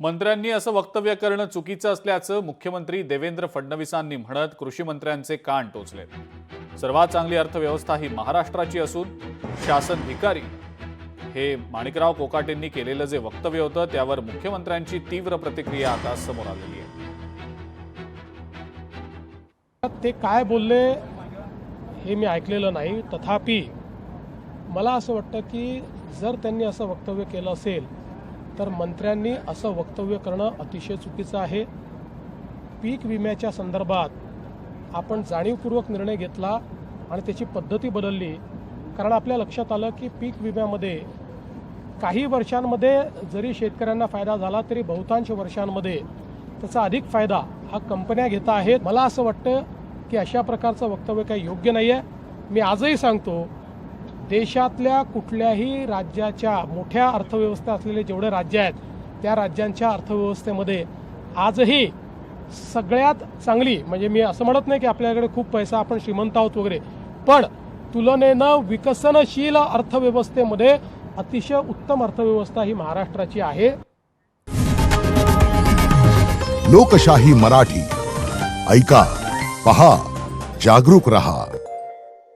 मंत्र्यांनी असं वक्तव्य करणं चुकीचं असल्याचं मुख्यमंत्री देवेंद्र फडणवीसांनी म्हणत कृषी मंत्र्यांचे कान टोचलेत। सर्वात चांगली अर्थव्यवस्था ही महाराष्ट्राची असून शासन भिकारी हे माणिकराव कोकाटेंनी केलेलं जे वक्तव्य होतं त्यावर मुख्यमंत्र्यांची तीव्र प्रतिक्रिया आता समोर आलेली आहे। ते काय बोलले हे मी ऐकलेलं नाही, तथापि मला असं वाटतं की जर त्यांनी असं वक्तव्य केलं असेल तर मंत्र्यांनी असं वक्तव्य करणं अतिशय चुकीचं आहे। पीक विम्याच्या संदर्भात आपण जाणीवपूर्वक निर्णय घेतला आणि त्याची पद्धती बदलली, कारण आपल्या लक्षात आलं की पीक विम्यामध्ये काही वर्षांमध्ये जरी शेतकऱ्यांना फायदा झाला तरी बहुतांश वर्षांमध्ये त्याचा अधिक फायदा हा कंपन्या घेत आहेत। मला असं वाटतं की अशा प्रकारचं वक्तव्य काही योग्य नाही आहे। मी आजही सांगतो, देशातल्या कुठल्याही राज्याच्या मोठ्या अर्थव्यवस्था असलेले जेवढे राज्य आहेत त्या राज्यांच्या अर्थव्यवस्थेमध्ये आजही सगळ्यात चांगली, म्हणजे मी असं म्हणत नाही की आपल्याकडे खूप पैसा आपण श्रीमंत आहोत वगैरे, पण तुलनेनं विकसनशील अर्थव्यवस्थेमध्ये अतिशय उत्तम अर्थव्यवस्था ही महाराष्ट्राची आहे। लोकशाही मराठी ऐका, पहा, जागरूक रहा।